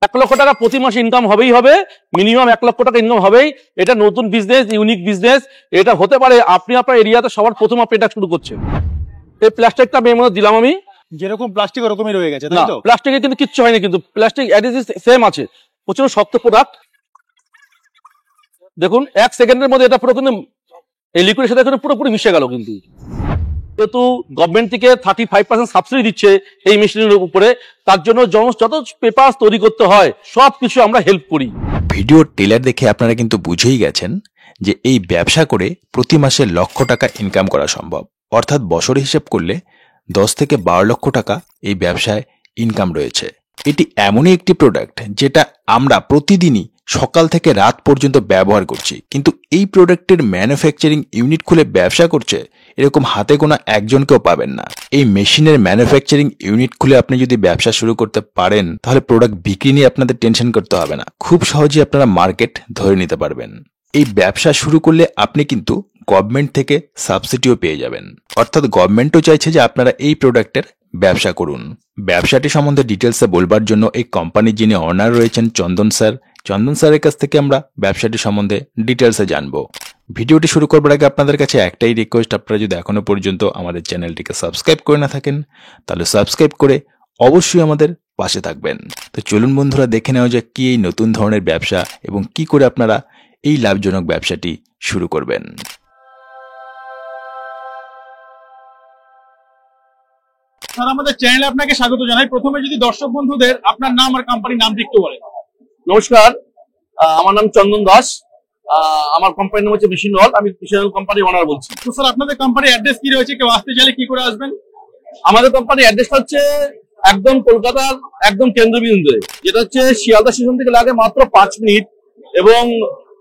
1,00,000 টাকা প্রতি মাসে ইনকাম হবেই হবে, মিনিমাম 1,00,000 টাকা ইনকাম হবেই। এটা নতুন বিজনেস, ইউনিক বিজনেস। এটা হতে পারে আপনি আপনার এরিয়াতে সবার প্রথম আপনি এটা শুরু করছেন। এই প্লাস্টিকটা আমি এর মধ্যে দিলাম, আমি যেরকম প্লাস্টিক ওরকমই রয়ে গেছে, তাই তো? প্লাস্টিকে কিন্তু কিচ্ছু হয়নি, কিন্তু plastic as it is same আছে, প্রচুর শক্ত প্রোডাক্ট। দেখুন 1 সেকেন্ডের মধ্যে এটা পুরো কিন্তু এই লিকুইডের সাথে এখন পুরোপুরি মিশে গেল। কিন্তু যেহেতু গভর্নমেন্ট থেকে 35% সাবসিডি দিচ্ছে এই মেশিনের উপরে, তার জন্য যত পেপার তৈরি করতে হয় সবকিছু আমরা হেল্প করি। ভিডিওর টেলার দেখে আপনারা কিন্তু বুঝেই গেছেন যে এই ব্যবসা করে প্রতি মাসে লক্ষ টাকা ইনকাম করা সম্ভব। অর্থাৎ বছরে হিসেব করলে 10 থেকে 12 লক্ষ টাকা এই ব্যবসায় ইনকাম রয়েছে। এটি এমনই একটি প্রোডাক্ট যেটা আমরা প্রতিদিনই সকাল থেকে রাত পর্যন্ত ব্যবহার করছি, কিন্তু এই প্রোডাক্টের ম্যানুফ্যাকচারিং ইউনিট খুলে ব্যবসা করছে এরকম হাতে গোনা একজনকেও পাবেন না। এই মেশিনের ম্যানুফ্যাকচারিং ইউনিট খুলে আপনি যদি ব্যবসা শুরু করতে পারেন তাহলে প্রোডাক্ট বিক্রি নিয়ে আপনাদের টেনশন করতে হবে না, খুব সহজেই আপনারা মার্কেট ধরে নিতে পারবেন। এই ব্যবসা শুরু করলে আপনি কিন্তু গভর্নমেন্ট থেকে সাবসিডিও পেয়ে যাবেন, অর্থাৎ গভর্নমেন্টও চাইছে যে আপনারা এই প্রোডাক্টের ব্যবসা করুন। ব্যবসাটি সম্বন্ধে ডিটেলসে বলবার জন্য এই কোম্পানির যিনি অনার রয়েছেন চন্দন স্যারের কাছ থেকে আমরা ব্যবসাটি সম্বন্ধে ডিটেলসে জানবো। ভিডিওটি শুরু করবার আগে আপনাদের কাছে একটাই রিকোয়েস্ট, আপনারা যদি এখনো পর্যন্ত আমাদের চ্যানেলটিকে সাবস্ক্রাইব করে না থাকেন তাহলে সাবস্ক্রাইব করে অবশ্যই আমাদের পাশে থাকবেন। তো চলুন বন্ধুরা, দেখে নেওয়া যাক কি এই নতুন ধরনের ব্যবসা এবং কি করে আপনারা এই লাভজনক ব্যবসাটি শুরু করবেন। স্যার, আমাদের চ্যানেলে আপনাকে স্বাগত জানাই। প্রথমে যদি দর্শক বন্ধুদের আপনার নাম আর কোম্পানির নামটি একটু বলেন। নমস্কার, আমার নাম চন্দন দাস, আমার কোম্পানির নাম হচ্ছে মেশিন ওয়ার্ল্ড, আমি মেশিন ওয়ার্ল্ড কোম্পানির ওনার বলছি। তো স্যার, আপনাদের কোম্পানির অ্যাড্রেস কি রয়েছে, কেউ আসতে চাইলে কি করে আসবেন? আমাদের কোম্পানির অ্যাড্রেসটা হচ্ছে একদম কলকাতার একদম কেন্দ্রবিন্দুতে, যেটা হচ্ছে শিয়ালদা স্টেশন থেকে লাগে মাত্র 5 মিনিট এবং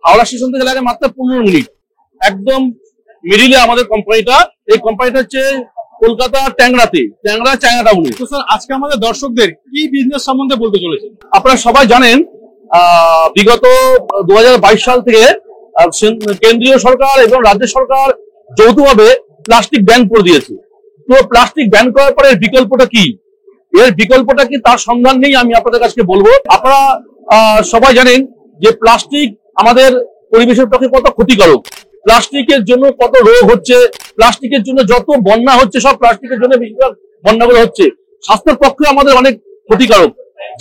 হাওড়া স্টেশন থেকে লাগে মাত্র 15 মিনিট, একদম মিডিলে আমাদের কোম্পানিটা। এই কোম্পানিটা হচ্ছে কলকাতা ট্যাংরা চায়না টাউনে। তো স্যার, আজকে আমাদের দর্শকদের কি বিজনেস সম্বন্ধে বলতে চলেছেন? আপনারা সবাই জানেন বিগত 2022 সাল থেকে কেন্দ্রীয় সরকার এবং রাজ্য সরকার যৌথভাবে প্লাস্টিক ব্যান করে দিয়েছে। তো প্লাস্টিক ব্যান করার পরে বিকল্পটা কি, তার সন্ধান নেই, আমি আপনাদের কাছে বলবো। আপনারা সবাই জানেন যে প্লাস্টিক আমাদের পরিবেশের পক্ষে কত ক্ষতিকারক, প্লাস্টিকের জন্য কত রোগ হচ্ছে, প্লাস্টিকের জন্য যত বন্যা হচ্ছে সব প্লাস্টিকের জন্য বেশিরভাগ বন্যাগুলো হচ্ছে, স্বাস্থ্যের পক্ষে আমাদের অনেক ক্ষতিকারক।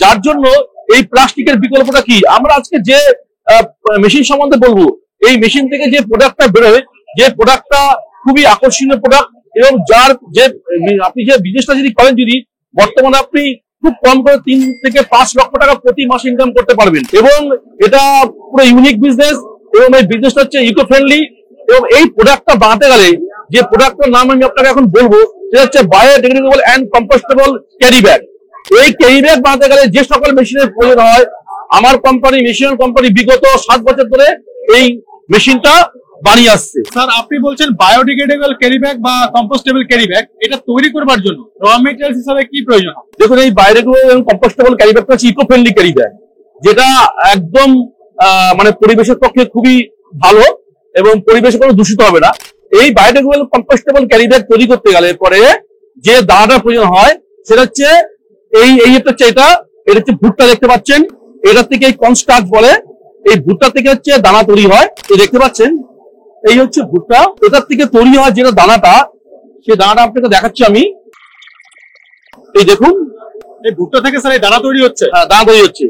যার জন্য এই প্লাস্টিকের বিকল্পটা কি, আমরা আজকে যে মেশিন সম্বন্ধে বলবো, এই মেশিন থেকে যে প্রোডাক্টটা বেরোয়, যে প্রোডাক্টটা খুবই আকর্ষণীয় প্রোডাক্ট এবং যার যে আপনি যে বিজনেসটা যদি করেন, যদি বর্তমানে আপনি খুব কম করে 3 থেকে 5 লক্ষ টাকা প্রতি মাসে ইনকাম করতে পারবেন এবং এটা পুরো ইউনিক বিজনেস এবং এই বিজনেসটা হচ্ছে ইকো ফ্রেন্ডলি। এবং এই প্রোডাক্টটা বানাতে গেলে যে প্রোডাক্টের নাম আমি আপনাকে এখন বলবো সেটা হচ্ছে biodegradable and compostable carry bag. এই ক্যারি ব্যাগ বানাতে গেলে যে সকল মেশিনের প্রয়োজন হয়, আমার কোম্পানি মেশিন কোম্পানি বিগত 7 বছর ধরে এই মেশিনটা বানিয়ে আসছে। স্যার, আপনি বলছেন বায়োডিগ্রেডেবল ক্যারি ব্যাগ বা কম্পোস্টেবল ক্যারি ব্যাগ, এটা তৈরি করবার জন্য র মেটেরিয়ালস হিসেবে কি প্রয়োজন? দেখুন, এই বায়োডিগ্রেডেবল এবং কম্পোস্টেবল ক্যারি ব্যাগটা হচ্ছে ইকো ফ্রেন্ডলি ক্যারি ব্যাগ, যেটা একদম মানে পরিবেশের পক্ষে খুবই ভালো এবং পরিবেশ কোনো দূষিত হবে না। এই বায়োডিগ্রেডেবল কম্পোস্টেবল ক্যারি ব্যাগ তৈরি করতে গেলে পরে যে দানাটা প্রয়োজন হয় সেটা হচ্ছে এটা হচ্ছে ভুট্টা, দেখতে পাচ্ছেন, এটা থেকে এই কর্নস্টার্চ বলে, এই ভুট্টা থেকে হচ্ছে দানা তৈরি হয়। এই দেখতে পাচ্ছেন, এই হচ্ছে ভুট্টা, এটার থেকে তৈরি হয় যেটা দানাটা, সেই দানাটা আপনাকে দেখাচ্ছি আমি। এই দেখুন, এই ভুট্টা থেকে স্যার এই দানা তৈরি হচ্ছে? হ্যাঁ, দানা তৈরি হচ্ছে।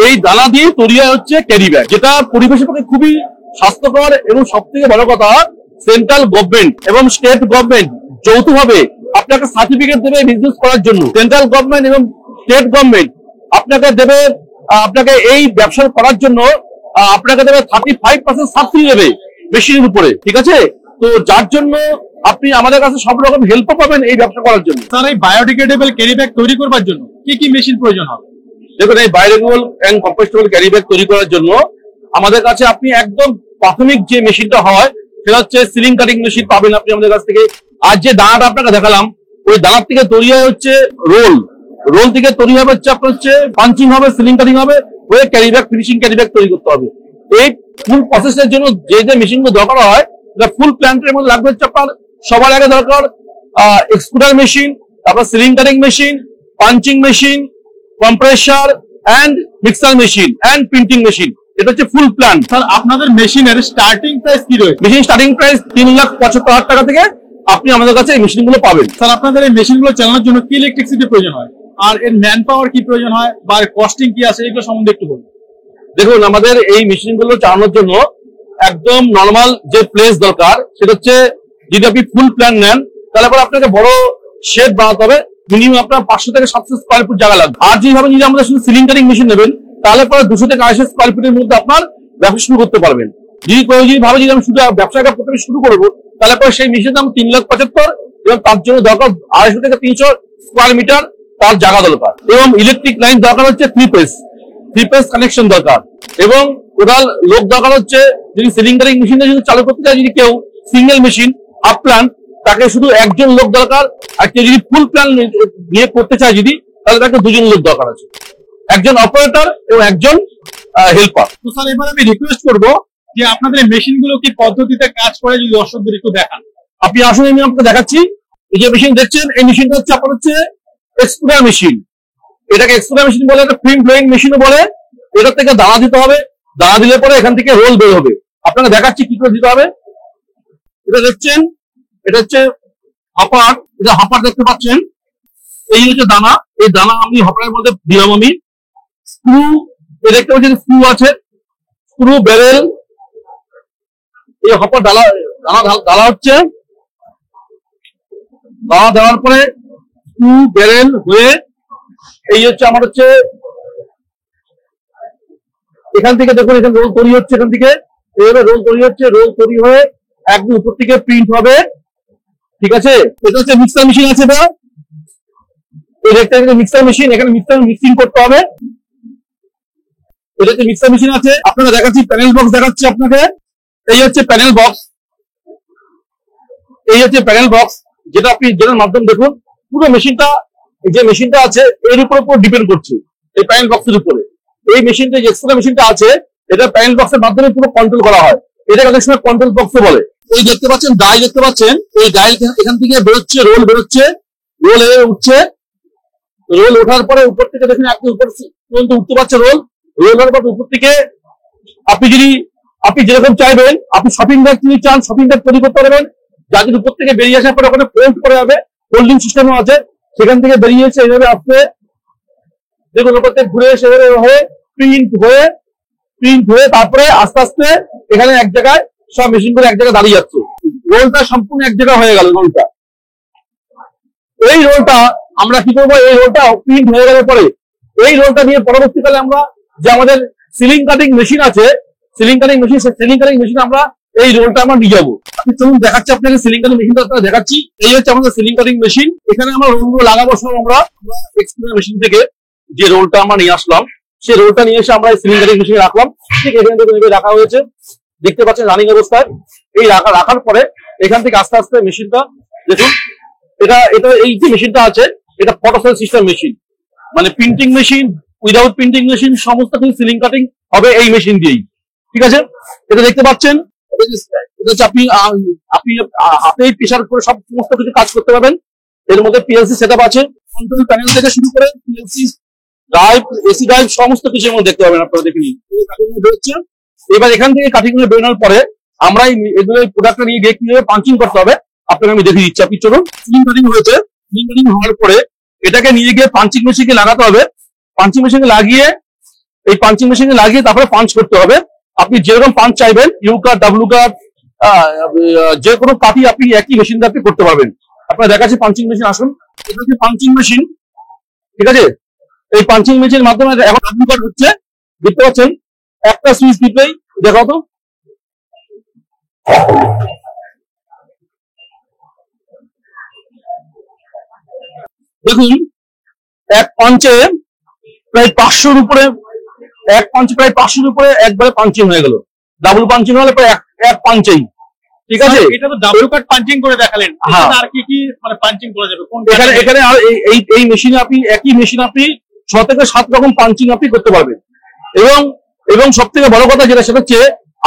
এই দানা দিয়ে তৈরি হয় হচ্ছে ক্যারি ব্যাগ, যেটা পরিবেশের পক্ষে খুবই স্বাস্থ্যকর এবং সব থেকে বড় কথা, সেন্ট্রাল গভর্নমেন্ট এবং স্টেট গভর্নমেন্ট যৌথভাবে আপনাকে সার্টিফিকেট দেবে বিজনেস করার জন্য। সেন্ট্রাল গভর্নমেন্ট এবং স্টেট গভর্নমেন্ট আপনাকে দেবে, আপনাকে এই ব্যবসা করার জন্য আপনাকে দেবে 35% সাবসিডি দেবে মেশিনের উপরে, ঠিক আছে? তো যার জন্য আপনি আমাদের কাছে সব রকম হেল্প পাবেন এই ব্যবসা করার জন্য। স্যার, এই বায়োডিগ্রেডেবল ক্যারি ব্যাগ তৈরি করবার জন্য কি কি মেশিন প্রয়োজন হবে? দেখুন, এই biodegradable and compostable carry bag তৈরি করার জন্য আমাদের কাছে আপনি একদম প্রাথমিক যে মেশিনটা হয় সেটা হচ্ছে সিলিং কাটিং মেশিন পাবেন আপনি আমাদের কাছ থেকে। আর যে দানাটা আপনাকে দেখালাম, ওই দানার থেকে তৈরি হয় হচ্ছে রোল থেকে তৈরি হবে হচ্ছে আপনার হচ্ছে পাঞ্চিং হবে, সিলিং কাটিং হবে, ওই carry bag finishing carry bag তৈরি করতে হবে। এই ফুল প্রসেসের জন্য যে যে মেশিনগুলো দরকার হয়, ফুল প্ল্যান্টের মধ্যে লাগবে হচ্ছে আপনার সবার আগে দরকার এক্সট্রুডার মেশিন, তারপর ceiling cutting machine, punching machine, compressor, and mixer machine and printing machine. এটা হচ্ছে ফুল প্ল্যান। স্যার আপনাদের মেশিনের স্টার্টিং প্রাইস কি রয়েছে? মেশিন স্টার্টিং প্রাইস 3,75,000 টাকা থেকে আপনি আমাদের কাছে এই মেশিন গুলো পাবেন। স্যার আপনাদের এই মেশিন গুলো চালানোর জন্য কি ইলেকট্রিসিটি প্রয়োজন হয়, আর এর ম্যান পাওয়ার কি প্রয়োজন হয়, বা কস্টিং কি আছে, এগুলো সম্বন্ধে একটু বলুন। দেখুন, আমাদের এই মেশিন গুলো চালানোর জন্য একদম নর্মাল যে প্লেস দরকার, সেটা হচ্ছে যদি আপনি ফুল প্ল্যান নেন তাহলে পরে আপনাকে বড় শেড বানাতে হবে, মিনিমাম আপনার 500 থেকে 700 স্কোয়ার ফুট জায়গা লাগবে। আর যেভাবে যদি আমাদের শুধু সিলিন্ডারিং মেশিন নেবেন তাহলে পরে 200 থেকে 250 স্কোয়ার ফুটের মধ্যে আপনার ব্যবসা শুরু করতে পারবেন। যদি ভাবে যদি আমি শুধু ব্যবসাটা প্রথমে শুরু করবো তাহলে পরে সেই মেশিনের দাম 3,75,000, এবং তার জন্য দরকার 250 থেকে 300 স্কোয়ার মিটার তার জায়গা দরকার, এবং ইলেকট্রিক লাইন দরকার হচ্ছে 3 পেজ কানেকশন দরকার, এবং টোটাল লোক দরকার হচ্ছে যদি সিলিন্ডারিং মেশিনটা যদি চালু করতে চায়, যদি কেউ সিঙ্গেল মেশিন আপ প্ল্যান, তাকে শুধু একজন লোক দরকার। আর কেউ যদি ফুল প্ল্যান নিয়ে করতে চায় যদি, তাহলে তাকে 2জন লোক দরকার আছে, একজন অপারেটর এবং একজন হেল্পার। তো স্যার এবার আমি রিকোয়েস্ট করবো যে আপনাদের এই মেশিন গুলো কি পদ্ধতিতে কাজ করে যদি দর্শকদের একটু দেখান। আপনি আসলে আমি আপনাকে দেখাচ্ছি। এই যে মেশিন দেখছেন, এই মেশিনটা হচ্ছে আপনার হচ্ছে এক্সট্রুডার মেশিন। এটাকে এক্সট্রুডার মেশিন বলে, একটা ফিল্ম ব্লোয়িং মেশিনও বলে। এটা থেকে দানা দিতে হবে, দানা দিলে পরে এখান থেকে রোল বের হবে। আপনাকে দেখাচ্ছি কি করে দিতে হবে। এটা দেখছেন, এটা হচ্ছে হপার, এটা হপার দেখতে পাচ্ছেন। এই হচ্ছে দানা, এই দানা আমি হপারের মধ্যে দিলাম। আমি স্ক্রু, দেখতে পাচ্ছেন স্ক্রু আছে, স্ক্রু ব্যারেল, এই হপার ডালা ডালা হচ্ছে, দানা দেওয়ার পরে স্ক্রু ব্যারেল হয়ে এই হচ্ছে আমার হচ্ছে এখান থেকে দেখুন, এখানে রোল তৈরি হচ্ছে, এখান থেকে এইভাবে রোল তৈরি হচ্ছে, রোল তৈরি হয়ে একদম উপর থেকে প্রিন্ট হবে। ঠিক আছে, এটা হচ্ছে মিক্সার মেশিন আছে, এটা এই দেখতে মিক্সার মেশিন, এখানে মিক্সিং করতে হবে। এটা হচ্ছে মিক্সার মেশিন আছে। আপনাকে দেখাচ্ছি প্যানেল বক্স দেখাচ্ছি আপনাকে। এই হচ্ছে প্যানেল বক্স, এই হচ্ছে প্যানেল বক্স, যেটা আপনি যেটার মাধ্যমে দেখুন পুরো মেশিনটা, যে মেশিনটা আছে এর উপর ডিপেন্ড করছে, এই প্যানেল বক্সের উপরে। এই মেশিনটা, যে এক্সট্রা মেশিনটা আছে, এটা প্যানেল বক্সের মাধ্যমে পুরো কন্ট্রোল করা হয়। এটাকে অনেক সময় কন্ট্রোল বক্স বলে। এই দেখতে পাচ্ছেন ডাই, দেখতে পাচ্ছেন এই ডাই এখান থেকে বেরোচ্ছে, রোল বেরোচ্ছে, রোল উঠছে, রোল ওঠার পরে উপর থেকে দেখুন একদম উপর পর্যন্ত উঠতে পারছে রোল। রোল হওয়ার পর উপর থেকে আপনি যেরকম চাইবেন, আপনি শপিং ব্যাগ যদি চান শপিং ব্যাগ তৈরি করতে পারবেন। যাদের উপর থেকে বেরিয়ে আসার পরে ওখানে ফোল্ড করা যাবে, ফোল্ডিং সিস্টেমও আছে, সেখান থেকে বেরিয়ে এসে এইভাবে আসতে দেখুন উপর থেকে ঘুরে এসে হয়ে প্রিন্ট হয়ে তারপরে আস্তে আস্তে এখানে এক জায়গায় সব মেশিন করে এক জায়গায় দাঁড়িয়ে যাচ্ছে। রোলটা সম্পূর্ণ এক জায়গায় হয়ে গেল। রোলটা, এই রোলটা আমরা কি করবো, এই রোলটা প্রিন্ট হয়ে গেলে পরে এই রোলটা নিয়ে পরবর্তীকালে আমরা যে আমাদের সিলিং কাটিং মেশিন আছে, সিলিং কাটিং মেশিন আমরা এই রোলটা আমরা নিয়ে যাবো। আপনি চলুন দেখাচ্ছি আপনাকে সিলিং কাটিং মেশিনটা দেখাচ্ছি। এই হচ্ছে আমাদের সিলিং কাটিং মেশিন। এখানে আমরা রোলগুলো লাগাবো সব আমরা এক্সট্রুডার মেশিন থেকে যে রোলটা আমরা নিয়ে আসলাম, সেই রোলটা নিয়ে এসে আমরা সিলিং কাটিং মেশিনে রাখলাম। ঠিক এখান থেকে রাখা হয়েছে, দেখতে পাচ্ছেন রানিং অবস্থায়। এই রাখার পরে এখান থেকে আস্তে আস্তে মেশিনটা দেখুন, এটা এই যে মেশিনটা আছে এটা ফটোসেল সিস্টেম মেশিন, মানে printing machine, without printing machine, সমস্ত কিছু সিলিং কাটিং হবে এই মেশিন দিয়েই। ঠিক আছে, এটা দেখতে পাচ্ছেন, এটা হচ্ছে আপনি হাতেই প্রেসার করে সমস্ত কিছু কাজ করতে পারবেন। এর মধ্যে পিএলসি সেটআপ আছে, কন্ট্রোল প্যানেল থেকে শুরু করে পিএলসি ড্রাইভ, এসি ড্রাইভ, সমস্ত কিছু এর মধ্যে দেখতে পাবেন। আপনারা দেখে নিন, বেরোচ্ছে। এবার এখান থেকে কাটিং গুলো বেরোনোর পরে আমরা এগুলো প্রোডাক্টটা নিয়ে গিয়ে কিভাবে পাঞ্চিং করতে হবে আপনাকে আমি দেখিয়ে দিচ্ছি। আপনি চলুন, সিলিং কাটিং হয়েছে, সিলিং কাটিং হওয়ার পরে এটাকে নিয়ে গিয়ে পাঞ্চিং মেশিনে লাগাতে হবে। পাঞ্চিং মেশিনে লাগিয়ে তারপরে পাঞ্চ করতে হবে। আপনি যেরকম পাঞ্চ চাইবেন, ইউ কাট, ডাব্লু কাট, যে কোনো কাটি আপনি একই মেশিন দিয়ে আপনি করতে পারবেন। আপনারা দেখাচ্ছি পাঞ্চিং মেশিন, আসুন। এটা হচ্ছে পাঞ্চিং মেশিন। ঠিক আছে, এই পাঞ্চিং মেশিনের মাধ্যমে এখন ডাব্লু কাট হচ্ছে, দেখতে পাচ্ছেন। একটা সুইচ টিপলেই দেখাও তো, দেখুন এক পাঞ্চে প্রায় 500-র উপরে, একবারে পাঞ্চিং হয়ে গেল। ডাবল পাঞ্চিং হলে প্রায় এক পাঞ্চেই। ঠিক আছে, এটা তো ডাবল কাট পাঞ্চিং করে দেখালেন, আর কি কি মানে পাঞ্চিং করা যাবে এখানে? আর এই মেশিনে আপনি একই মেশিন আপনি 6 থেকে 7 রকম পাঞ্চিং আপনি করতে পারবেন। এবং সব থেকে বড় কথা যেটা, সেটা হচ্ছে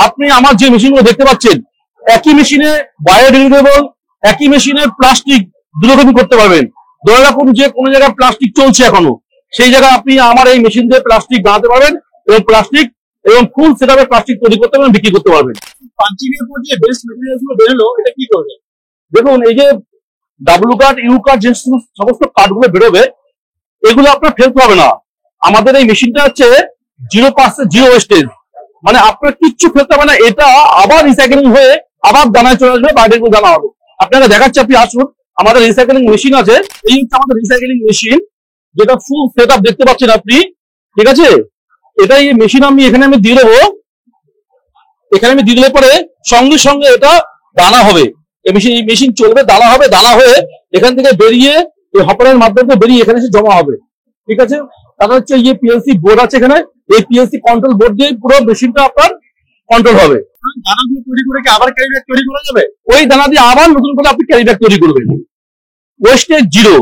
আপনি আমার যে মেশিনগুলো দেখতে পাচ্ছেন, একই মেশিনে বায়োডিগ্রেডেবল, একই মেশিনে প্লাস্টিক দুরকমই করতে পারবেন। ধরে রাখুন যে কোনো জায়গায় প্লাস্টিক চলছে এখনো, সেই জায়গায় আপনি আমার এই মেশিন দিয়ে প্লাস্টিক বানাতে পারবেন এবং প্লাস্টিক এবং ফুল সেটআপে প্লাস্টিক তৈরি করতে পারবেন, বিক্রি করতে পারবেন। পাঞ্চিং এর পর যে বেস্ট মেটেরিয়ালস গুলো বেরোলো এটা কি করবে? দেখুন, এই যে ডাব্লু কার্ড, ইউ কার্ড, যে সমস্ত কার্ডগুলো বেরোবে এগুলো আপনার ফেলতে হবে না। আমাদের এই মেশিনটা হচ্ছে 0% জিরো ওয়েস্টেজ, মানে আপনার কিচ্ছু ফেলতে হবে না। এটা আবার রিসাইকেলিং হয়ে আবার দানায় চলে আসবে, বায়োডিগ্রেডেবল দানা হবে। আপনাকে দেখাচ্ছি, আপনি আসুন, আমাদের রিসাইকেলিং মেশিন আছে। এই হচ্ছে আমাদের রিসাইকেলিং মেশিন, যেটা ফুল সেট আপ দেখতে পাচ্ছেন আপনি, ঠিক আছে। এটা এই মেশিন আমি এখানে দিয়ে দেবো। এখানে আমি দিয়ে দিলে পরে সঙ্গে সঙ্গে এটা দানা হবে। এই মেশিন চলবে, দানা হবে, দানা হয়ে এখান থেকে বেরিয়ে এই হপারের মাধ্যমে বেরিয়ে এখানে এসে জমা হবে, ঠিক আছে। তারপর হচ্ছে এই পিএলসি বোর্ড আছে এখানে, এই পিএলসি কন্ট্রোল বোর্ড দিয়ে পুরো মেশিনটা আপনার কন্ট্রোল হবে। দানাগুলো তৈরি করে কি আবার ক্যারি ব্যাগ তৈরি করা যাবে? ওই দানা দিয়ে আবার নতুন করে আপনি ক্যারি ব্যাগ তৈরি করবেন, ওয়েস্টেজ জিরো।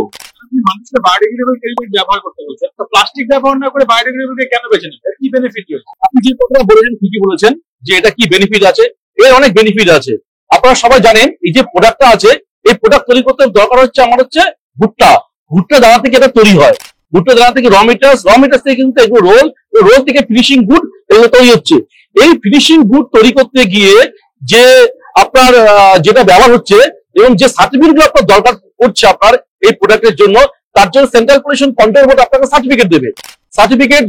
আপনি মানুষকে বায়োডিগ্রেডেবল ক্যারি ব্যাগ ব্যবহার করতে বলছেন, তো প্লাস্টিক ব্যবহার না করে বায়োডিগ্রেডেবল কে কেন বেছে নিলেন? কি বেনিফিট রয়েছে? আপনি যে কথাটা বলেছেন ঠিকই বলেছেন যে এটা কি বেনিফিট আছে, এর অনেক বেনিফিট আছে। আপনারা সবাই জানেন এই যে প্রোডাক্টটা আছে, এই প্রোডাক্ট তৈরি করতে দরকার হচ্ছে আমার হচ্ছে ভুট্টা দানা থেকে এটা তৈরি হয়। ভুট্টা দানা থেকে র মিটার্স থেকে কিন্তু এগুলো রোল থেকে ফিনিশিং গুড এগুলো তৈরি হচ্ছে। এই ফিনিশিং গুড তৈরি করতে গিয়ে যে আপনার যেটা ব্যবহার হচ্ছে এবং যে সার্টিফিকেট আপনার দরকার পড়ছে আপনার এই প্রোডাক্টের জন্য, তার জন্য সেন্ট্রাল পলিউশন কন্ট্রোল বোর্ড আপনাকে সার্টিফিকেট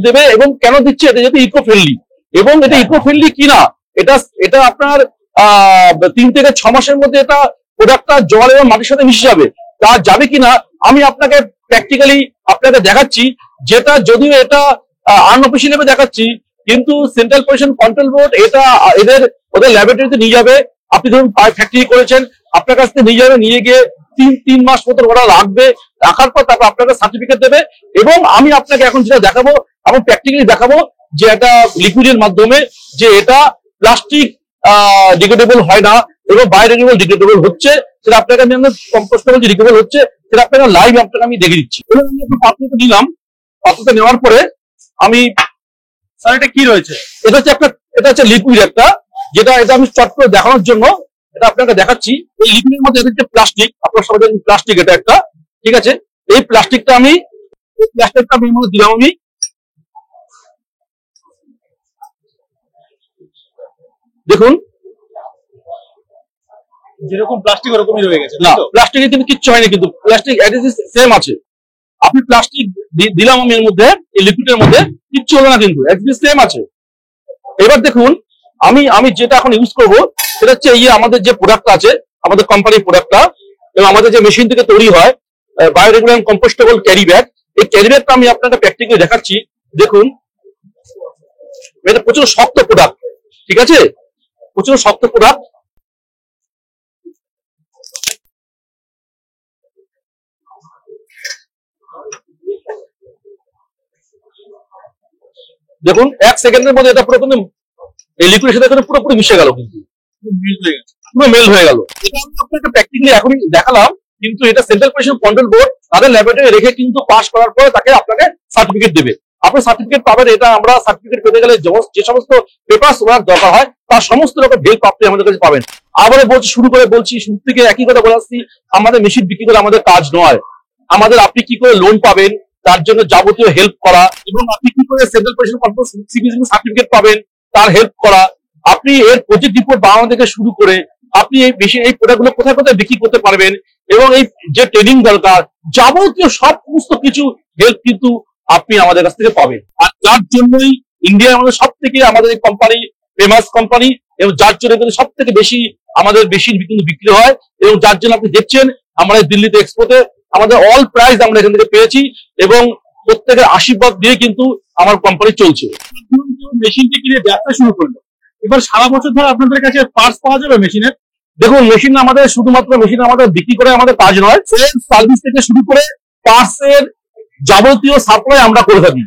দেবে। এবং কেন দিচ্ছে? এটা যেহেতু ইকো ফ্রেন্ডলি, এবং এটা ইকো ফ্রেন্ডলি কিনা এটা আপনার 3 থেকে 6 মাসের মধ্যে এটা প্রোডাক্টটা জল এবং মাটির সাথে মিশে যাবে। তা যাবে কিনা আমি আপনাকে প্র্যাকটিক্যালি আপনাকে দেখাচ্ছি, যেটা যদিও এটা আনঅফিসিয়াল ভাবে দেখাচ্ছি, কিন্তু সেন্ট্রাল পলিউশন কন্ট্রোল বোর্ড এটা ওদের ল্যাবরেটরিতে নিয়ে যাবে। আপনি ধরুন ফ্যাক্টরি করেছেন, আপনার কাছ থেকে নিয়ে যাবে, নিয়ে গিয়ে 3 মাস মতো ওরা রাখবে, রাখার পর তারপর আপনাকে সার্টিফিকেট দেবে। এবং আমি আপনাকে এখন যেটা দেখাবো, আমি প্র্যাকটিক্যালি দেখাবো যে এটা লিকুইডের মাধ্যমে যে এটা প্লাস্টিক ডিগ্রেডেবল হয় না এবং বায়োডিগ্রেডেবল ডিগ্রেডেবল হচ্ছে, সেটা আপনাকে আমি কম্পোস্টেবল যে ডিগ্রেডেবল হচ্ছে সেটা আপনাকে লাইভ আপনাকে আমি দেখে দিচ্ছি। এবার আমি একটু পাত্রটা নিলাম, পাত্রটা নেওয়ার পরে আমি, স্যার এটা কি রয়েছে? এটা হচ্ছে লিকুইড একটা, যেটা এটা আমি চট করে দেখানোর জন্য এটা আপনাকে দেখাচ্ছি। এই লিকুইডের মধ্যে এটা হচ্ছে প্লাস্টিক, আপনার সবাই জানেন প্লাস্টিক এটা একটা, ঠিক আছে। এই প্লাস্টিকটা আমি এর মধ্যে দিলাম। আমি দেখুন, যেরকম প্লাস্টিক ওরকমই রয়ে গেছে না প্লাস্টিকের কিন্তু কিচ্ছু হয়নি, কিন্তু প্লাস্টিক সেম আছে। আপনি প্লাস্টিক দিলাম আমি এর মধ্যে, এই লিকুইডের মধ্যে, কিচ্ছু হলো না, কিন্তু সেম আছে। এবার দেখুন, আমি যেটা এখন ইউজ করবো সেটা হচ্ছে এই আমাদের যে প্রোডাক্টটা আছে, আমাদের কোম্পানির প্রোডাক্টটা, এবং আমাদের যে মেশিন থেকে তৈরি হয় বায়োডিগ্রেডেবল কম্পোস্টেবল ক্যারি ব্যাগ। এই ক্যারি ব্যাগটা আমি আপনাকে প্র্যাকটিক্যালি দেখাচ্ছি। দেখুন, এটা প্রচুর শক্ত প্রোডাক্ট, ঠিক আছে, প্রচুর শক্ত প্রোডাক্ট। দেখুন 1 সেকেন্ডের মধ্যে এটা পুরো কিন্তু এই লিকুইডের সাথে পুরোপুরি মিশে গেল, কিন্তু পুরো মেল হয়ে গেল। এটা আমি আপনাকে প্র্যাকটিক্যালি এখনই দেখালাম, কিন্তু এটা সেন্ট্রাল পলিউশন কন্ট্রোল বোর্ড তাদের ল্যাবরেটরি রেখে কিন্তু পাস করার পরে তাকে আপনাকে সার্টিফিকেট দেবে। আপনি সার্টিফিকেট পাবেন। এটা আমরা সার্টিফিকেট পেতে গেলে যে সমস্ত পেপারস ওনার দরকার হয় তার সমস্ত রকম হেল্প আপনি আমাদের কাছে পাবেন। আবারও বলছি, শুরু থেকে একই কথা বলে আসছি, আমাদের মেশিন বিক্রি করে আমাদের কাজ নয়। আমাদের আপনি কি করে লোন পাবেন তার জন্য যাবতীয় হেল্প করা, এবং আপনি কি করে সেন্ট্রাল পলিউশন কন্ট্রোল সার্টিফিকেট পাবেন তার হেল্প করা। আপনি এর প্রজেক্ট রিপোর্ট বানানো থেকে শুরু করে আপনি এই প্রোডাক্টগুলো কোথায় কোথায় বিক্রি করতে পারবেন, এবং এই যে ট্রেনিং দরকার যাবতীয় সমস্ত কিছু হেল্প কিন্তু আপনি আমাদের কাছ থেকে পাবেন। আর যার জন্যই ইন্ডিয়ার মধ্যে সব থেকে আমাদের এই কোম্পানি ফেমাস কোম্পানি, এবং যার জন্য কিন্তু সব থেকে বেশি আমাদের মেশিন কিন্তু বিক্রি হয়, এবং যার জন্য আপনি দেখছেন আমরা দিল্লিতে এক্সপোতে আমাদের অল প্রাইজ আমরা এখান থেকে পেয়েছি, এবং প্রত্যেকের আশীর্বাদ দিয়ে কিন্তু আমার কোম্পানি চলছে। মেশিনটি কিনে ব্যবসা শুরু করলো, এবার সারা বছর ধরে আপনাদের কাছে পার্টস পাওয়া যাবে মেশিনের? দেখুন, মেশিন আমাদের শুধুমাত্র মেশিন আমাদের বিক্রি করে আমাদের কাজ নয়, সেলস সার্ভিস থেকে শুরু করে পার্টসের যাবতীয় সাপ্লাই আমরা করে থাকি।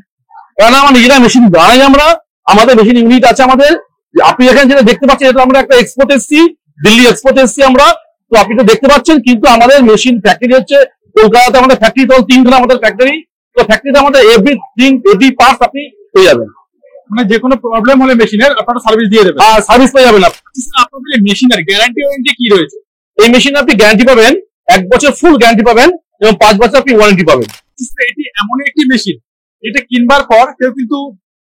কারণ আমরা নিজেরা মেশিন বানাই, আমাদের মেশিন ইউনিট আছে আমাদের। আপনি এখানে যেটা দেখতে পাচ্ছেন এটা আমরা একটা এক্সপোর্ট এসেছি, দিল্লি এক্সপোর্ট এসেছি আমরা, তো আপনি তো দেখতে পাচ্ছেন। কিন্তু আমাদের মেশিন ফ্যাক্টরি হচ্ছে কলকাতাতে, আমাদের ফ্যাক্টরি তো 3খানা আমাদের ফ্যাক্টরি, তো ফ্যাক্টরিতে আমাদের এভরি পার্টস আপনি পেয়ে যাবেন। মানে যে কোনো প্রবলেম হলে মেশিনের আপনারা সার্ভিস দিয়ে দেবেন? সার্ভিস পেয়ে যাবেন। আপনাদের মেশিনের গ্যারান্টি ওয়ারেন্টি কি রয়েছে? এই মেশিনে আপনি গ্যারান্টি পাবেন 1 বছর ফুল গ্যারান্টি পাবেন, এবং 5 বছর আপনি ওয়ারেন্টি পাবেন। এটি এমন একটি মেশিন এটা কিনবার পর কেউ কিন্তু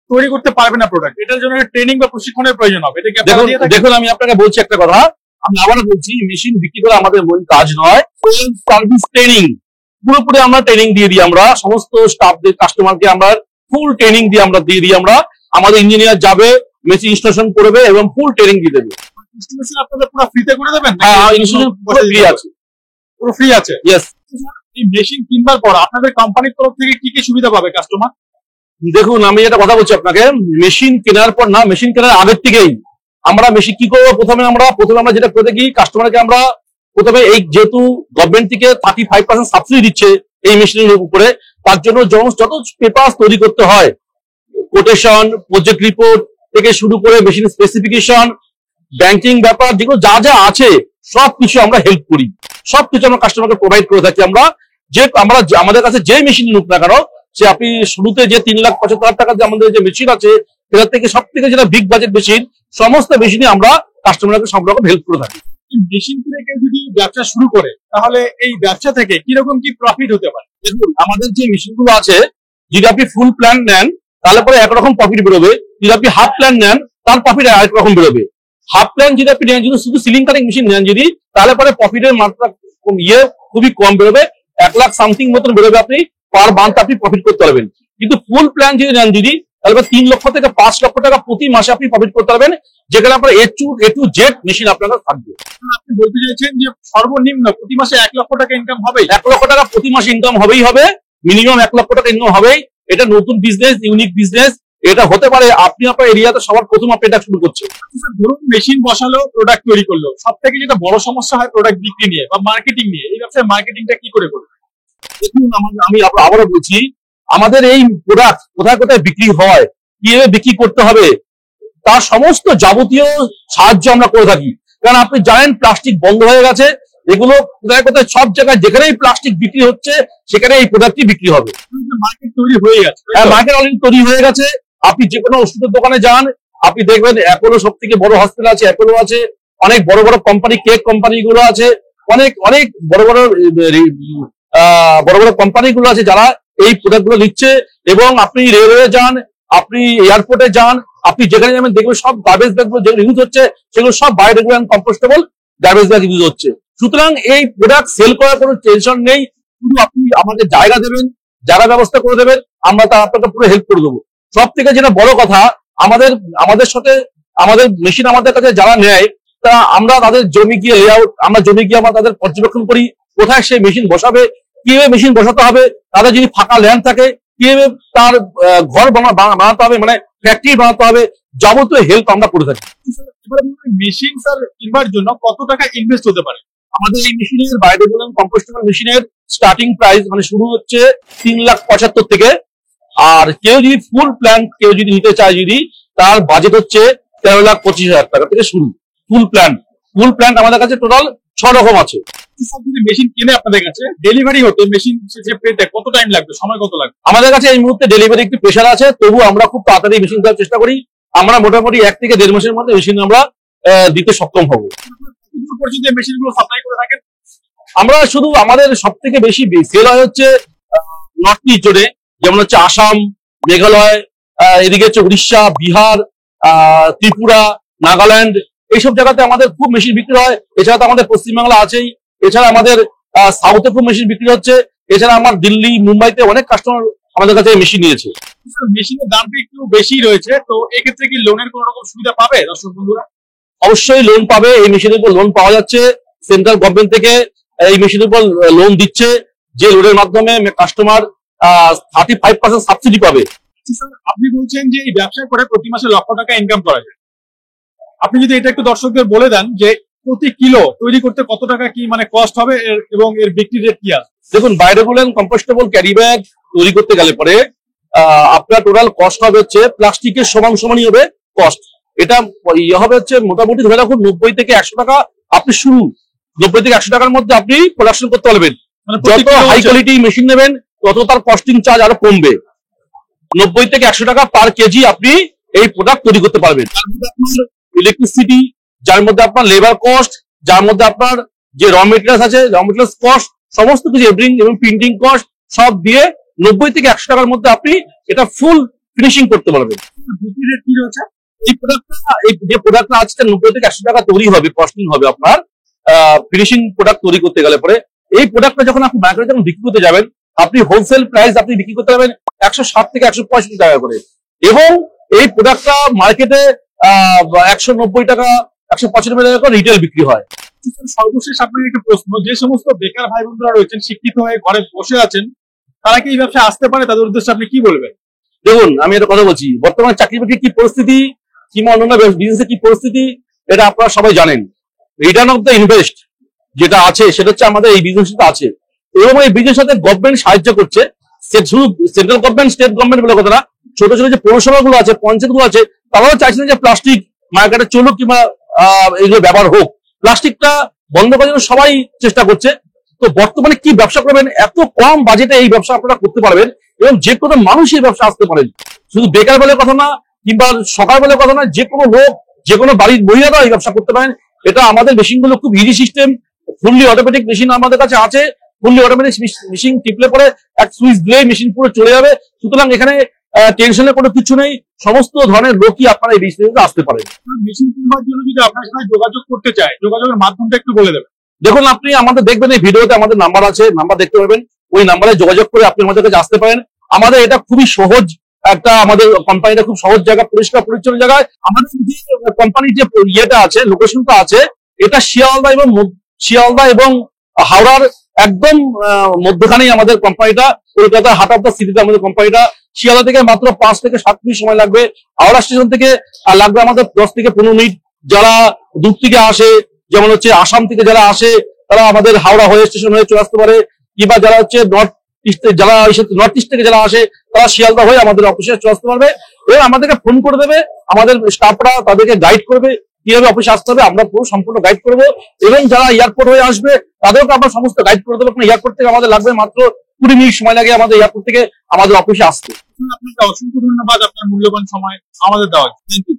তৈরি করতে পারবে না প্রোডাক্ট, এটার জন্য ট্রেনিং বা প্রশিক্ষণের প্রয়োজন হবে। এটা কি আপনারা দেখুন দিয়ে থাকেন? দেখুন আমি আপনাকে বলছি একটা কথা, আমি আবারও বলছি, মেশিন বিক্রি করা আমাদের মূল কাজ নয়, সার্ভিস ট্রেনিং পুরোপুরি আমরা ট্রেনিং দিয়ে দিই। আমরা সমস্ত স্টাফদের, কাস্টমারকে আমরা ফুল ট্রেনিং দিয়ে দিই আমরা। আমাদের ইঞ্জিনিয়ার যাবে, মেশিন ইনস্টলেশন করবে এবং ফুল ট্রেনিং দিয়ে দেবে। ইনস্টলেশন আপনারা পুরো ফ্রিতে করে দেবেন? হ্যাঁ, ইনস্টলেশন পুরো ফ্রি আছে। পুরো ফ্রি আছে। ইয়েস। এই মেশিন কিনবার পর আপনাদের কোম্পানির তরফ থেকে কি কি সুবিধা পাবে কাস্টমার? দেখুন আমি একটা কথা বলছি আপনাকে, মেশিন কেনার পর না, মেশিন কেনার আগের থেকেই আমরা মেশিন কি করবো, প্রথমে আমরা যেটা করে থাকি, কাস্টমারকে আমরা প্রথমে এই যেহেতু গভর্নমেন্ট থেকে 35% সাবসিডি দিচ্ছে এই মেশিনের উপরে, তার জন্য যত পেপার তৈরি করতে হয়, কোটেশন, প্রজেক্ট রিপোর্ট থেকে শুরু করে মেশিন স্পেসিফিকেশন, ব্যাংকিং ব্যাপার, যেগুলো যা যা আছে সবকিছু আমরা হেল্প করি, সবকিছু আমরা কাস্টমারকে প্রোভাইড করে থাকি। আমাদের কাছে যে মেশিন নিক না কেন, সে আপনি শুরুতে যে 3,75,000 টাকা যে আমাদের যে মেশিন আছে, সেটার থেকে সব থেকে যেটা বিগ বাজেট মেশিন, সমস্ত মেশিনই আমরা কাস্টমারকে সব রকম হেল্প করে থাকি। মেশিন কিনে কেউ যদি ব্যবসা শুরু করে, তাহলে এই ব্যবসা থেকে কিরকম কি প্রফিট হতে পারে? দেখুন আমাদের যে মেশিনগুলো আছে, যদি আপনি ফুল প্ল্যান নেন তাহলে পরে একরকম প্রফিট বেরোবে, যদি আপনি হাফ প্ল্যান নেন তার প্রফিট আরেক রকম বেরোবে। হাফ প্ল্যান যদি আপনি নেন, যদি শুধু সিলিং কাটিং মেশিন নেন যদি, তাহলে পরে প্রফিটের মাত্রা খুবই কম বেরোবে, 1 লাখ সামথিং মতন বেরোবে, আপনি পার মান্থ আপনি প্রফিট করতে পারবেন। কিন্তু ফুল প্ল্যান যদি নেন যদি, তাহলে 3 লক্ষ থেকে 5 লক্ষ টাকা প্রতি মাসে আপনি প্রফিট করতে পারবেন, যেখানে আপনার এ টু জেড মেশিন আপনার কাছে থাকবে। আপনি বলতে চাইছেন যে সর্বনিম্ন প্রতি মাসে 1 লক্ষ টাকা ইনকাম হবে? 1 লক্ষ টাকা প্রতি মাসে ইনকাম হবেই হবে, মিনিমাম 1 লক্ষ টাকা ইনকাম হবেই। এটা নতুন বিজনেস, ইউনিক বিজনেস, এটা হতে পারে আপনি আপনার এরিয়াতে সবার প্রথম আপনি এটা শুরু করছেন। ধরুন মেশিন বসালো, প্রোডাক্ট তৈরি করলো, সব থেকে যেটা বড় সমস্যা হয় প্রোডাক্ট বিক্রি নিয়ে বা মার্কেটিং নিয়ে, এই ব্যবসায় মার্কেটিংটা কি করে করবে? দেখুন আমি আবারও বলছি, আমাদের এই প্রোডাক্ট কোথায় কোথায় বিক্রি হয়, কিভাবে বিক্রি করতে হবে, তার সমস্ত যাবতীয় সাহায্য আমরা করে থাকি। কারণ আপনি জানেন প্লাস্টিক বন্ধ হয়ে গেছে, এগুলো কোথায় কোথায় সব জায়গায় যেখানেই প্লাস্টিক বিক্রি হচ্ছে সেখানে এই প্রোডাক্টই বিক্রি হবে। মার্কেট তৈরি হয়ে গেছে। হ্যাঁ, মার্কেট অলরেডি তৈরি হয়ে গেছে। আপনি যে কোনো ওষুধের দোকানে যান, আপনি দেখবেন অ্যাপোলো সব থেকে বড় হসপিটাল আছে, অ্যাপোলো আছে, অনেক বড় বড় কোম্পানি, কেক কোম্পানি গুলো আছে, অনেক অনেক বড় বড় কোম্পানি গুলো আছে যারা এই প্রোডাক্ট গুলো নিচ্ছে। এবং আপনি রেলওয়ে যান, আপনি এয়ারপোর্টে যান, আপনি যেখানে যাবেন দেখবেন সব গার্বেজ ব্যাগ গুলো যেগুলো ইউজ হচ্ছে সেগুলো সব biodegradable compostable garbage bag use হচ্ছে। সুতরাং এই প্রোডাক্ট সেল করার কোনো টেনশন নেই, শুধু আপনি আমাদের জায়গা দেবেন, জায়গা ব্যবস্থা করে দেবেন, আমরা তা আপনাকে পুরো হেল্প করে দেবো। সব থেকে যেটা বড় কথা, আমাদের সাথে আমাদের মেশিন আমাদের কাছে যারা নেয়, তা আমরা তাদের জমি গিয়ে লেআউট, আমরা তাদের পর্যবেক্ষণ করি, কোথায় সেই মেশিন বসাবে, কিভাবে মেশিন বসাতে হবে, তাদের যদি ফাঁকা ল্যান্ড থাকে কিভাবে তার ঘর বানাতে হবে, মানে ফ্যাক্টরি বানাতে হবে, যাবতীয় হেল্প আমরা করে থাকি। মেশিন স্যার কিনবার জন্য কত টাকা ইনভেস্ট হতে পারে? আমাদের এই মেশিনের বায়োডিগ্রেডেবল কম্পোস্টেবল মেশিনের স্টার্টিং প্রাইস মানে শুরু হচ্ছে 3,75,000 থেকে। আর কেউ যদি ফুল প্ল্যান কেউ যদি নিতে চায়, যদি তার বাজেট হচ্ছে 13,25,000 টাকা থেকে শুরু। ফুল প্ল্যান আমাদের কাছে টোটাল 6 রকম আছে। যদি মেশিন কিনে আপনাদের কাছে ডেলিভারি হতে মেশিন যে পেতে কত টাইম লাগবে, সময় কত লাগবে? আমাদের কাছে এই মুহূর্তে ডেলিভারি একটু প্রেশার আছে, তবু আমরা খুব তাড়াতাড়ি মেশিন দেওয়ার চেষ্টা করি। আমরা মোটামুটি 1 থেকে 1.5 মাসের মধ্যে মেশিন আমরা দিতে সক্ষম হব। পর্যন্ত মেশিন গুলো সাপ্লাই করে থাকেন? আমরা শুধু আমাদের সব থেকে বেশি সেল হয় হচ্ছে নর্থ ইস্ট জোনে, যেমন হচ্ছে আসাম, মেঘালয়, এদিকে হচ্ছে উড়িষ্যা, বিহার, ত্রিপুরা, নাগাল্যান্ড, এইসব জায়গাতে আমাদের খুব মেশিন বিক্রি হয়। এছাড়া তো আমাদের পশ্চিমবাংলা আছেই, এছাড়া আমাদের সাউথে খুব মেশিন বিক্রি হচ্ছে। এছাড়া আমার দিল্লি, মুম্বাইতে অনেক কাস্টমার আমাদের কাছে মেশিন নিয়েছে। মেশিনের দামটা একটু বেশি রয়েছে, তো এক্ষেত্রে কি লোনের কোনো রকম সুবিধা পাবে দর্শক বন্ধুরা? অবশ্যই লোন পাবে, এই মেশিনের উপর লোন পাওয়া যাচ্ছে। সেন্ট্রাল গভর্নমেন্ট থেকে এই মেশিনের উপর লোন দিচ্ছে, যে লোনের মাধ্যমে কাস্টমার 35% সাবসিডি পাবে। আপনি বলছেন যে এই ব্যবসা করে প্রতি মাসে লক্ষ টাকা ইনকাম করা যায়। আপনি যদি এটা একটু দর্শকদের বলে দেন যে প্রতি কিলো তৈরি করতে কত টাকা কি মানে কস্ট হবে এবং এর বিক্রি রেট কি আছে? দেখুন, বায়োডিগ্রেডেবল কম্পোস্টেবল ক্যারি ব্যাগ তৈরি করতে গেলে পরে আপনার টোটাল কস্ট হবে হচ্ছে প্লাস্টিকের সমানই হবে কস্ট। এটা হবে হচ্ছে মোটামুটি ধরে রাখুন 90 থেকে 100 টাকা আপনি শুরু, 90 থেকে 100 টাকার মধ্যে আপনি প্রোডাকশন করতে পারবেন। মানে যত হাই কোয়ালিটি মেশিন নেবেন তত তার কস্টিং চার্জ আরো কমবে। 90 থেকে 100 টাকা পার কেজি আপনি এই প্রোডাক্ট তৈরি করতে পারবেন। তার মধ্যে আপনার ইলেকট্রিসিটি, যার মধ্যে আপনার লেবার কস্ট, যার মধ্যে আপনার যে র মেটেরিয়ালস আছে, র মেটেরিয়ালস কস্ট, সমস্ত কিছু এভরিথিং এবং প্রিন্টিং কস্ট সব দিয়ে 90 থেকে 100 টাকার মধ্যে আপনি এটা ফুল ফিনিশিং করতে পারবেন। বিক্রি রেট কি রয়েছে? এই যে প্রোডাক্টটা আজকে 90 থেকে 100 টাকা তৈরি হবে, কস্টিং হবে আপনার ফিনিশিং প্রোডাক্ট তৈরি করতে গেলে পরে। এই প্রোডাক্টটা যখন আপনি মার্কেটে যখন বিক্রি করতে যাবেন, আপনি হোলসেল প্রাইস আপনি বিক্রি করতে পারবেন 160 থেকে 165 টাকা করে, এবং এই প্রোডাক্টটা মার্কেটে 190 টাকা 195 টাকা করে রিটেল বিক্রি হয়। সর্বশেষ আপনার একটা প্রশ্ন, যে সমস্ত বেকার ভাই বোনরা রয়েছেন, শিক্ষিত হয়ে ঘরে বসে আছেন, তারা কি এই ব্যবসায় আসতে পারে? তাদের উদ্দেশ্যে আপনি কি বলবেন? দেখুন, আমি একটা কথা বলছি, বর্তমানে চাকরি বাকরির কি পরিস্থিতি কিংবা অন্যান্য বিজনেসের কি পরিস্থিতি, এটা আপনারা সবাই জানেন। রিটার্ন অফ দ্য ইনভেস্ট যেটা আছে সেটা হচ্ছে আমাদের এই বিজনেসটা আছে, এবং এই বিজনেসের সাথে গভর্নমেন্ট সাহায্য করছে। শুধু সেন্ট্রাল গভর্নমেন্ট, স্টেট গভর্নমেন্ট বলে কথা না, ছোট ছোট যে পৌরসভাগুলো আছে, পঞ্চায়েতগুলো আছে, তারাও চাইছেন যে প্লাস্টিক মার্কেটে চলুক কিংবা এগুলো ব্যবহার হোক। প্লাস্টিকটা বন্ধ করার জন্য সবাই চেষ্টা করছে। তো বর্তমানে কি ব্যবসা করবেন, এত কম বাজেটে এই ব্যবসা আপনারা করতে পারবেন, এবং যে কোনো মানুষ এই ব্যবসা আসতে পারেন। শুধু বেকার বলে কথা না কিংবা সকাল বলে কথা না, যে কোনো লোক, যে কোনো বাড়ির মহিলারা এই ব্যবসা করতে পারেন। এটা আমাদের মেশিনগুলো খুব easy system, fully automatic machine আমাদের কাছে আছে। ফুললি অটোমেটিক মেশিন টিপলে পরে এক সুইচ দিলে মেশিন পুরো চলে যাবে। সুতরাং এখানে টেনশনের কোনো কিছু নেই, সমস্ত ধরনের লোকই আপনারা এই বিজনেসে আসতে পারেন। মেশিন কিনবার জন্য যদি আপনার সাথে যোগাযোগ করতে চায়, যোগাযোগের মাধ্যমটা একটু বলে দেবেন। দেখুন, আপনি আমাদের দেখবেন এই ভিডিওতে আমাদের নাম্বার আছে, নাম্বার দেখতে পাবেন, ওই নাম্বারে যোগাযোগ করে আপনি আমাদের কাছে আসতে পারেন। আমাদের এটা খুবই সহজ একটা, আমাদের কোম্পানিটা খুব সহজ জায়গা, পরিষ্কার পরিচ্ছন্ন জায়গায়। আমাদের যে কোম্পানির যে ইয়েটা আছে, লোকেশনটা আছে, এটা শিয়ালদা এবং হাওড়ার একদম মধ্যখানেই আমাদের কোম্পানিটা। কলকাতা হার্ট অফ দ্য সিটিতে আমাদের কোম্পানিটা। শিয়ালদা থেকে মাত্র 5 থেকে 7 মিনিট সময় লাগবে। হাওড়া স্টেশন থেকে লাগবে আমাদের 10 থেকে 15 মিনিট। যারা দূর থেকে আসে, যেমন হচ্ছে আসাম থেকে যারা আসে, তারা আমাদের হাওড়া হয়ে স্টেশন হয়ে চলে আসতে পারে, কিংবা যারা হচ্ছে নর্থ ইস্ট থেকে যারা আসে, তারা শিয়ালদা হয়ে আমাদের অফিসে চলে আসতে পারবে, এবং আমাদেরকে ফোন করে দেবে। আমাদের স্টাফরা তাদেরকে গাইড করবে কিভাবে অফিসে আসতে হবে, আমরা পুরো সম্পূর্ণ গাইড করবো। এবং যারা এয়ারপোর্ট হয়ে আসবে, তাদেরকে আমরা সমস্ত গাইড করে দেবো। এয়ারপোর্ট থেকে আমাদের লাগবে মাত্র 20 মিনিট সময় লাগে আমাদের এয়ারপোর্ট থেকে আমাদের অফিসে আসতে। আপনাকে অসংখ্য ধন্যবাদ আপনার মূল্যবান সময় আমাদের দেওয়ার জন্য। Thank you.